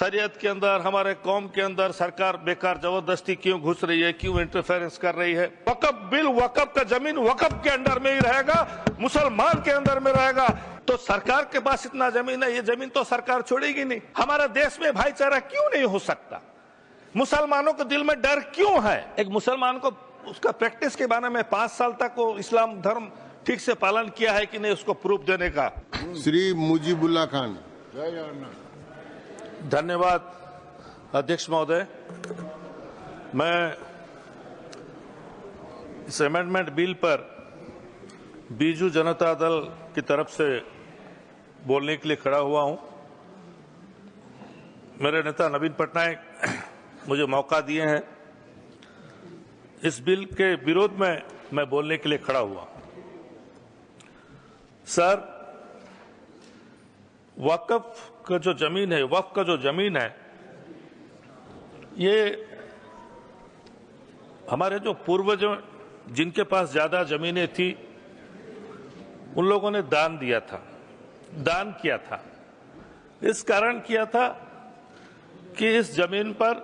शरीयत के अंदर, हमारे कौम के अंदर सरकार बेकार जबरदस्ती क्यों घुस रही है, क्यों इंटरफेरेंस कर रही है। वक्फ बिल, वक्फ का जमीन वक्फ के अंडर में ही रहेगा, मुसलमान के अंदर में रहेगा। तो सरकार के पास इतना जमीन है, ये जमीन तो सरकार छोड़ेगी नहीं। हमारे देश में भाईचारा क्यों नहीं हो सकता? मुसलमानों के दिल में डर क्यों है? एक मुसलमान को उसका प्रैक्टिस के बारे में 5 साल तक वो इस्लाम धर्म ठीक से पालन किया है कि नहीं, उसको प्रूफ देने का। श्री मुजीबुल्लाह खान। धन्यवाद अध्यक्ष महोदय। मैं इस अमेंडमेंट बिल पर बीजू जनता दल की तरफ से बोलने के लिए खड़ा हुआ हूं। मेरे नेता नवीन पटनायक मुझे मौका दिए हैं, इस बिल के विरोध में मैं बोलने के लिए खड़ा हुआ। सर, वक्फ का जो जमीन है, वक्फ का जो जमीन है, ये हमारे जो पूर्वजों जिनके पास ज्यादा जमीनें थी उन लोगों ने दान दिया था, दान किया था। इस कारण किया था कि इस जमीन पर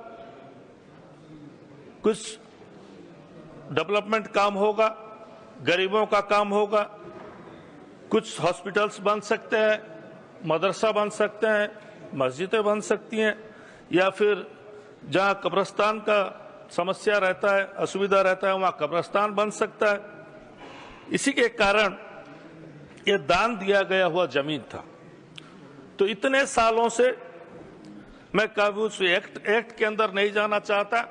कुछ डेवलपमेंट काम होगा, गरीबों का काम होगा, कुछ हॉस्पिटल्स बन सकते हैं, मदरसा बन सकते हैं, मस्जिदें बन सकती हैं, या फिर जहां कब्रिस्तान का समस्या रहता है, असुविधा रहता है, वहां कब्रिस्तान बन सकता है। इसी के कारण ये दान दिया गया हुआ जमीन था। तो इतने सालों से मैं कभी उस एक्ट के अंदर नहीं जाना चाहता,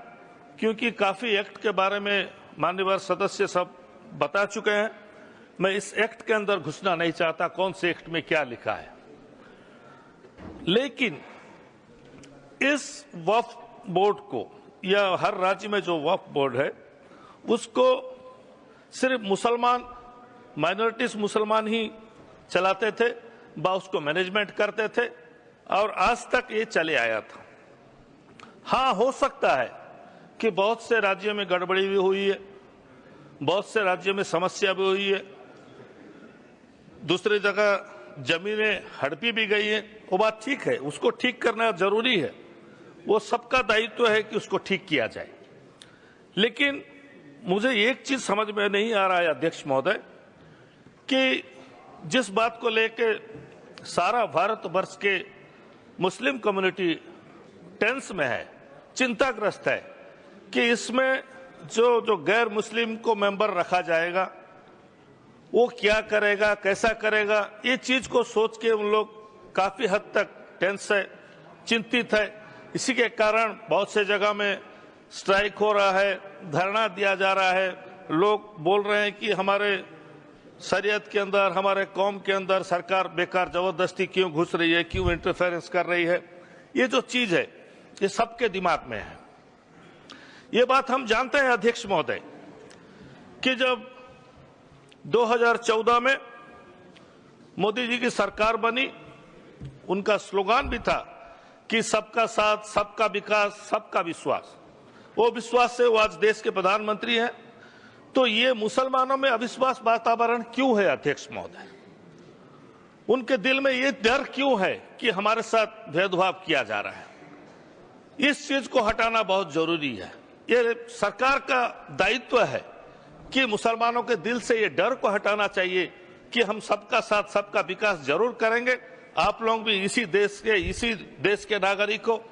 क्योंकि काफी एक्ट के बारे में माननीय सदस्य सब बता चुके हैं। मैं इस एक्ट के अंदर घुसना नहीं चाहता, कौन से एक्ट में क्या लिखा है। लेकिन इस वक्फ बोर्ड को, या हर राज्य में जो वक्फ बोर्ड है, उसको सिर्फ मुसलमान, माइनॉरिटीज मुसलमान ही चलाते थे, उसको मैनेजमेंट करते थे, और आज तक ये चले आया था। हाँ, हो सकता है कि बहुत से राज्यों में गड़बड़ी भी हुई है, बहुत से राज्यों में समस्या भी हुई है, दूसरी जगह जमीनें हड़पी भी गई है, वो बात ठीक है, उसको ठीक करना जरूरी है, वो सबका दायित्व है कि उसको ठीक किया जाए। लेकिन मुझे एक चीज समझ में नहीं आ रहा है अध्यक्ष महोदय, कि जिस बात को लेके सारा भारतवर्ष के मुस्लिम कम्युनिटी टेंस में है, चिंताग्रस्त है, कि इसमें जो गैर मुस्लिम को मेंबर रखा जाएगा, वो क्या करेगा, कैसा करेगा, ये चीज को सोच के उन लोग काफी हद तक टेंस है, चिंतित है। इसी के कारण बहुत से जगह में स्ट्राइक हो रहा है, धरना दिया जा रहा है। लोग बोल रहे हैं कि हमारे शरीयत के अंदर, हमारे कौम के अंदर सरकार बेकार जबरदस्ती क्यों घुस रही है, क्यों इंटरफेरेंस कर रही है। ये जो चीज है, ये सबके दिमाग में है। ये बात हम जानते हैं अध्यक्ष महोदय, कि जब 2014 में मोदी जी की सरकार बनी, उनका स्लोगन भी था कि सबका साथ, सबका विकास, सबका विश्वास। वो विश्वास से वो आज देश के प्रधानमंत्री हैं। तो ये मुसलमानों में अविश्वास वातावरण क्यों है अध्यक्ष महोदय? उनके दिल में ये डर क्यों है कि हमारे साथ भेदभाव किया जा रहा है? इस चीज को हटाना बहुत जरूरी है। ये सरकार का दायित्व है कि मुसलमानों के दिल से ये डर को हटाना चाहिए कि हम सबका साथ, सबका विकास जरूर करेंगे। आप लोग भी इसी देश के नागरिक हो।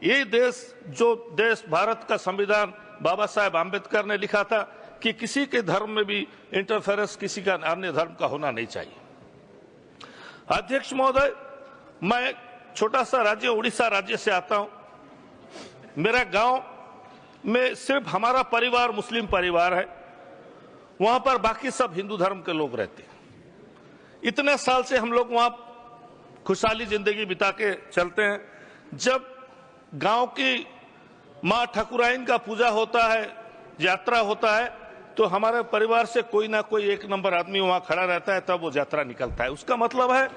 ये देश, जो देश भारत का संविधान बाबा साहेब आम्बेडकर ने लिखा था कि किसी के धर्म में भी इंटरफेरेंस किसी का अन्य धर्म का होना नहीं चाहिए। अध्यक्ष महोदय, मैं छोटा सा राज्य उड़ीसा राज्य से आता हूं। मेरा गांव में सिर्फ हमारा परिवार मुस्लिम परिवार है, वहां पर बाकी सब हिंदू धर्म के लोग रहते हैं। इतने साल से हम लोग वहां खुशहाली जिंदगी बिता के चलते हैं। जब गांव की मां ठकुराइन का पूजा होता है, यात्रा होता है, तो हमारे परिवार से कोई ना कोई एक नंबर आदमी वहां खड़ा रहता है, तब वो यात्रा निकलता है। उसका मतलब है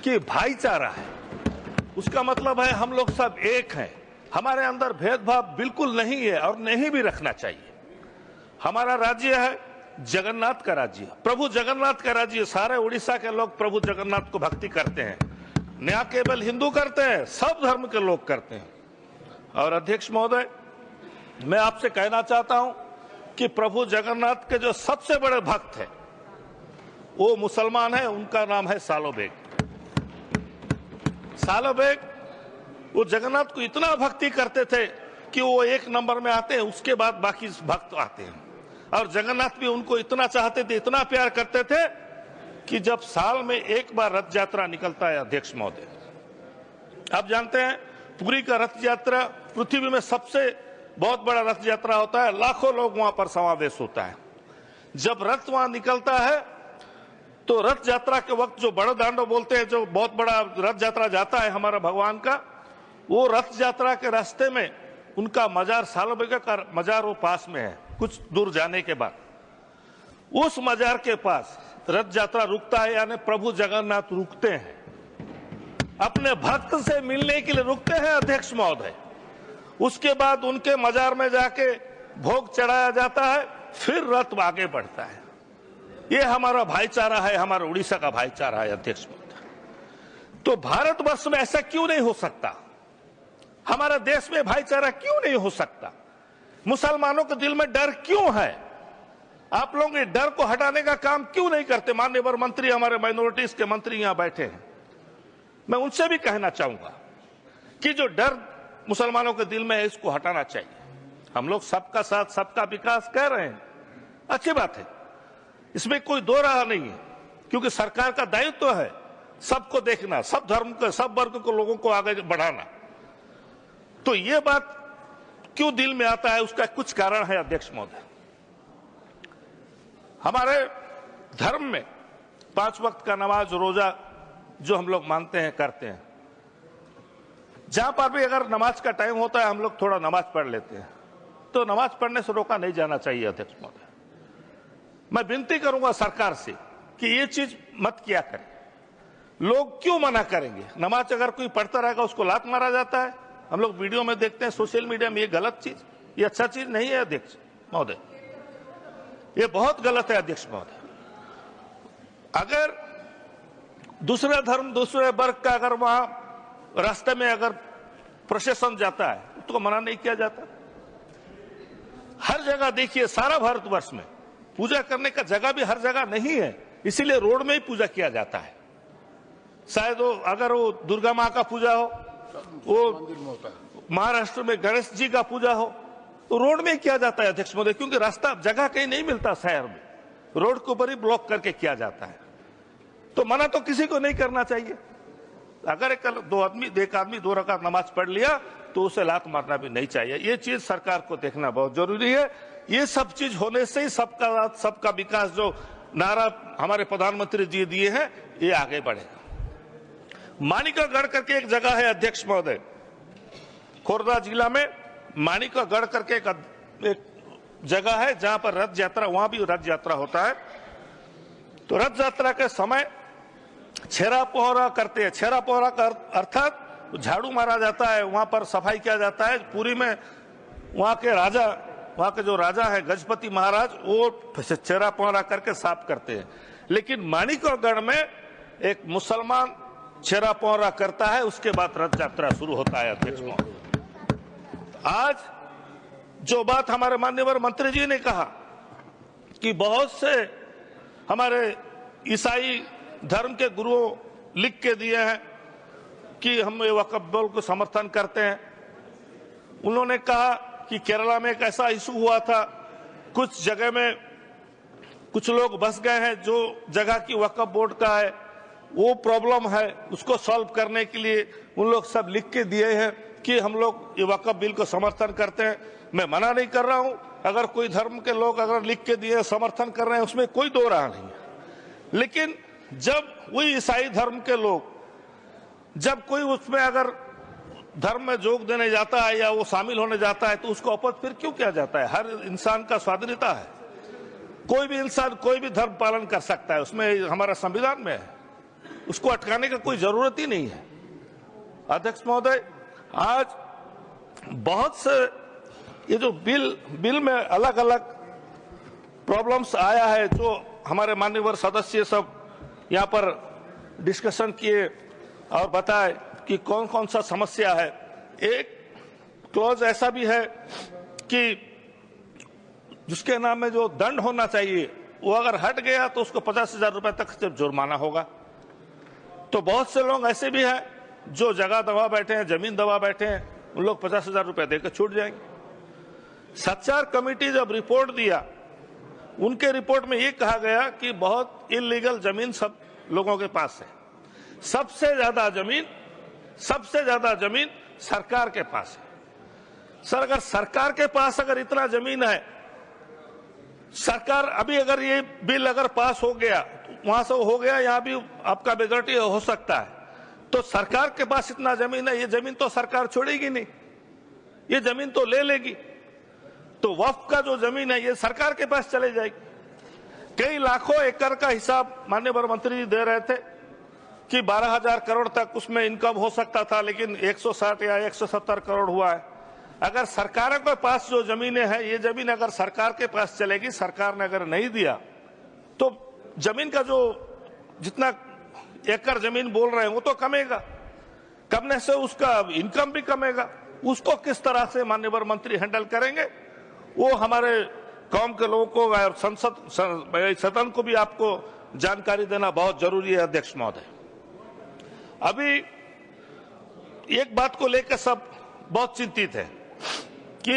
कि भाईचारा है, उसका मतलब है हम लोग सब एक हैं। हमारे अंदर भेदभाव बिल्कुल नहीं है और नहीं भी रखना चाहिए। हमारा राज्य है जगन्नाथ का राज्य, प्रभु जगन्नाथ का राज्य। सारे उड़ीसा के लोग प्रभु जगन्नाथ को भक्ति करते हैं। न केवल हिंदू करते हैं, सब धर्म के लोग करते हैं। और अध्यक्ष महोदय, मैं आपसे कहना चाहता हूं कि प्रभु जगन्नाथ के जो सबसे बड़े भक्त हैं वो मुसलमान है, उनका नाम है सालो बेग। सालो बेग वो जगन्नाथ को इतना भक्ति करते थे कि वो एक नंबर में आते हैं, उसके बाद बाकी भक्त आते हैं। और जगन्नाथ भी उनको इतना चाहते थे, इतना प्यार करते थे कि जब साल में एक बार रथ यात्रा निकलता है अध्यक्ष महोदय, आप जानते हैं पुरी का रथ यात्रा पृथ्वी में सबसे बहुत बड़ा रथ यात्रा होता है, लाखों लोग वहां पर समावेश होता है। जब रथ वहां निकलता है तो रथ यात्रा के वक्त जो बड़ा दांडो बोलते हैं, जो बहुत बड़ा रथ यात्रा जाता है हमारा भगवान का, वो रथ यात्रा के रास्ते में उनका मजार सालो बेग का मजार वो पास में है, कुछ दूर जाने के बाद उस मजार के पास रथ यात्रा रुकता है, यानी प्रभु जगन्नाथ रुकते हैं, अपने भक्त से मिलने के लिए रुकते हैं अध्यक्ष महोदय। उसके बाद उनके मजार में जाके भोग चढ़ाया जाता है, फिर रथ आगे बढ़ता है। ये हमारा भाईचारा है, हमारा उड़ीसा का भाईचारा है अध्यक्ष महोदय। तो भारतवर्ष में ऐसा क्यों नहीं हो सकता? हमारा देश में भाईचारा क्यों नहीं हो सकता? मुसलमानों के दिल में डर क्यों है? आप लोग इस डर को हटाने का काम क्यों नहीं करते? माननीय मंत्री, हमारे माइनॉरिटीज के मंत्री यहां बैठे हैं, मैं उनसे भी कहना चाहूंगा कि जो डर मुसलमानों के दिल में है, इसको हटाना चाहिए। हम लोग सबका साथ सबका विकास कह रहे हैं, अच्छी बात है, इसमें कोई दो राह नहीं है, क्योंकि सरकार का दायित्व है सबको देखना, सब धर्म के सब वर्ग को लोगों को आगे बढ़ाना। तो ये बात क्यों दिल में आता है, उसका कुछ कारण है अध्यक्ष महोदय। हमारे धर्म में 5 वक्त का नमाज रोजा जो हम लोग मानते हैं, करते हैं, जहां पर भी अगर नमाज का टाइम होता है हम लोग थोड़ा नमाज पढ़ लेते हैं, तो नमाज पढ़ने से रोका नहीं जाना चाहिए अध्यक्ष महोदय। मैं विनती करूंगा सरकार से कि ये चीज मत किया करें। लोग क्यों मना करेंगे? नमाज अगर कोई पढ़ता रहेगा उसको लात मारा जाता है, हम लोग वीडियो में देखते हैं, सोशल मीडिया में। ये गलत चीज, ये अच्छा चीज नहीं है अध्यक्ष महोदय, ये बहुत गलत है अध्यक्ष महोदय। अगर दूसरे धर्म दूसरे वर्ग का अगर वहां रास्ते में अगर प्रोसेशन जाता है तो मना नहीं किया जाता। हर जगह देखिए, सारा भारतवर्ष में पूजा करने का जगह भी हर जगह नहीं है, इसीलिए रोड में ही पूजा किया जाता है। शायद वो अगर वो दुर्गा माँ का पूजा हो, वो महाराष्ट्र में गणेश जी का पूजा हो, तो रोड में किया जाता है अध्यक्ष महोदय, क्योंकि रास्ता जगह कहीं नहीं मिलता शहर में, रोड के ऊपर ही ब्लॉक करके किया जाता है। तो मना तो किसी को नहीं करना चाहिए। अगर एक आदमी 2 रकात नमाज पढ़ लिया तो उसे लात मारना भी नहीं चाहिए। ये चीज सरकार को देखना बहुत जरूरी है। ये सब चीज होने से ही सबका साथ सबका विकास जो नारा हमारे प्रधानमंत्री जी दिए हैं, ये आगे बढ़ेगा। माणिकागढ़ करके एक जगह है अध्यक्ष महोदय, खोर्धा जिला में माणिकागढ़ करके एक जगह है जहां पर रथ यात्रा, वहां भी रथ यात्रा होता है। तो रथ यात्रा के समय छेरा पोहरा करते हैं। छेरा पोहरा का अर्थात झाड़ू मारा जाता है, वहां पर सफाई किया जाता है। पूरी में वहां के जो राजा है गजपति महाराज, वो छेरा पोहरा करके साफ करते हैं। लेकिन माणिकागढ़ में एक मुसलमान छेरा पोहरा करता है, उसके बाद रथ यात्रा शुरू होता है अध्यक्ष महोदय। आज जो बात हमारे माननीय मंत्री जी ने कहा कि बहुत से हमारे ईसाई धर्म के गुरुओं लिख के दिए हैं कि हम ये वक्फ बोर्ड को समर्थन करते हैं। उन्होंने कहा कि केरला में एक ऐसा इशू हुआ था, कुछ जगह में कुछ लोग बस गए हैं, जो जगह की वक्फ बोर्ड का है वो प्रॉब्लम है, उसको सॉल्व करने के लिए उन लोग सब लिख के दिए हैं कि हम लोग ये वक्फ बिल को समर्थन करते हैं। मैं मना नहीं कर रहा हूं, अगर कोई धर्म के लोग अगर लिख के दिए समर्थन कर रहे हैं, उसमें कोई दो राह नहीं है। लेकिन जब वही ईसाई धर्म के लोग जब कोई उसमें अगर धर्म में जोग देने जाता है या वो शामिल होने जाता है, तो उसको अपोज फिर क्यों किया जाता है? हर इंसान का स्वाधीनता है, कोई भी इंसान कोई भी धर्म पालन कर सकता है, उसमें हमारा संविधान में है, उसको अटकाने का कोई जरूरत ही नहीं है। अध्यक्ष महोदय, आज बहुत से ये जो बिल में अलग अलग प्रॉब्लम्स आया है, जो हमारे माननीय सदस्य सब यहाँ पर डिस्कशन किए, और बताए कि कौन कौन सा समस्या है। एक क्लॉज ऐसा भी है कि जिसके नाम में जो दंड होना चाहिए वो अगर हट गया तो उसको 50,000 रुपए तक सिर्फ जुर्माना होगा। तो बहुत से लोग ऐसे भी हैं जो जगह दबा बैठे हैं, जमीन दबा बैठे हैं, उन लोग 50,000 रुपए देकर छूट जाएंगे। सच्चार कमेटी जब रिपोर्ट दिया, उनके रिपोर्ट में ये कहा गया कि बहुत इलीगल जमीन सब लोगों के पास है। सबसे ज्यादा जमीन सरकार के पास है। सर, अगर सरकार के पास अगर इतना जमीन है, सरकार अभी अगर ये बिल अगर पास हो गया, वहां से हो गया, यहां भी आपका मेजॉरिटी हो सकता है, तो सरकार के पास इतना जमीन है, ये जमीन तो सरकार छोड़ेगी नहीं, ये जमीन तो ले लेगी। तो वक्फ का जो जमीन है ये सरकार के पास चले जाएगी। कई लाखों एकड़ का हिसाब माननीय मंत्री जी दे रहे थे कि 12,000 करोड़ तक उसमें इनकम हो सकता था, लेकिन 160 या 170 करोड़ हुआ है। अगर सरकारों के पास जो जमीनें हैं, ये जमीन अगर सरकार के पास चलेगी, सरकार ने अगर नहीं दिया तो जमीन का जो जितना एकड़ जमीन बोल रहे हैं वो तो कमेगा, कमने से उसका इनकम भी कमेगा। उसको किस तरह से माननीय मंत्री हैंडल करेंगे, वो हमारे कौम के लोगों को और सदन को भी आपको जानकारी देना बहुत जरूरी है। अध्यक्ष महोदय, अभी एक बात को लेकर सब बहुत चिंतित है कि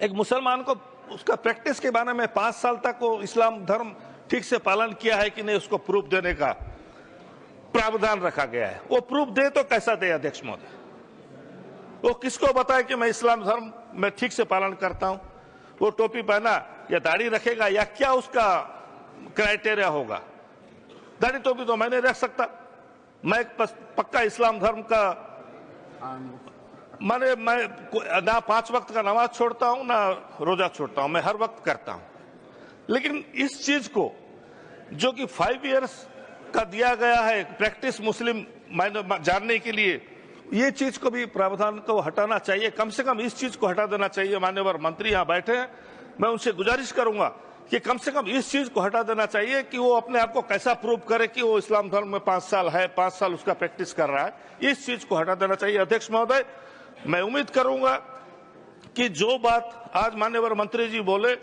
एक मुसलमान को उसका प्रैक्टिस के बारे में 5 साल तक वो इस्लाम धर्म ठीक से पालन किया है कि नहीं, उसको प्रूफ देने का प्रावधान रखा गया है। वो प्रूफ दे तो कैसा दे अध्यक्ष महोदय? वो किसको बताए कि मैं इस्लाम धर्म में ठीक से पालन करता हूं? वो टोपी पहना या दाढ़ी रखेगा या क्या उसका क्राइटेरिया होगा? दाढ़ी टोपी तो मैं नहीं रख सकता, मैं पक्का इस्लाम धर्म का मैं ना 5 वक्त का नमाज छोड़ता हूं ना रोजा छोड़ता हूं, मैं हर वक्त करता हूं। लेकिन इस चीज को जो कि 5 इयर्स का दिया गया है प्रैक्टिस मुस्लिम जानने के लिए, ये चीज को भी प्रावधान को हटाना चाहिए। कम से कम इस चीज को हटा देना चाहिए। मान्यवर मंत्री यहाँ बैठे हैं, मैं उनसे गुजारिश करूंगा कि कम से कम इस चीज को हटा देना चाहिए कि वो अपने आप को कैसा प्रूव करे कि वो इस्लाम धर्म में 5 साल है, 5 साल उसका प्रैक्टिस कर रहा है। इस चीज को हटा देना चाहिए। अध्यक्ष महोदय, मैं उम्मीद करूंगा कि जो बात आज माननीय मंत्री जी बोले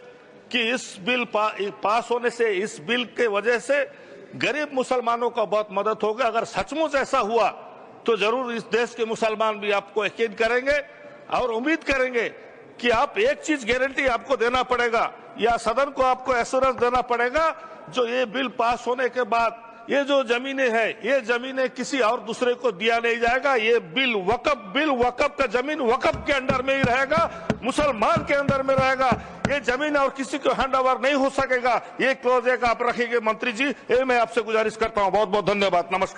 कि इस बिल पास होने से, इस बिल के वजह से गरीब मुसलमानों को बहुत मदद होगी। अगर सचमुच ऐसा हुआ तो जरूर इस देश के मुसलमान भी आपको यकीन करेंगे और उम्मीद करेंगे कि आप एक चीज गारंटी आपको देना पड़ेगा या सदन को आपको एश्योरेंस देना पड़ेगा, जो ये बिल पास होने के बाद ये जो जमीनें हैं, ये जमीनें किसी और दूसरे को दिया नहीं जाएगा। ये बिल वक़्फ़ का जमीन वक़्फ़ के अंडर में ही रहेगा, मुसलमान के अंदर में रहेगा। ये जमीन और किसी को हैंड ओवर नहीं हो सकेगा। ये क्लॉज एक आप रखेंगे मंत्री जी, ये मैं आपसे गुजारिश करता हूं। बहुत बहुत धन्यवाद। नमस्कार।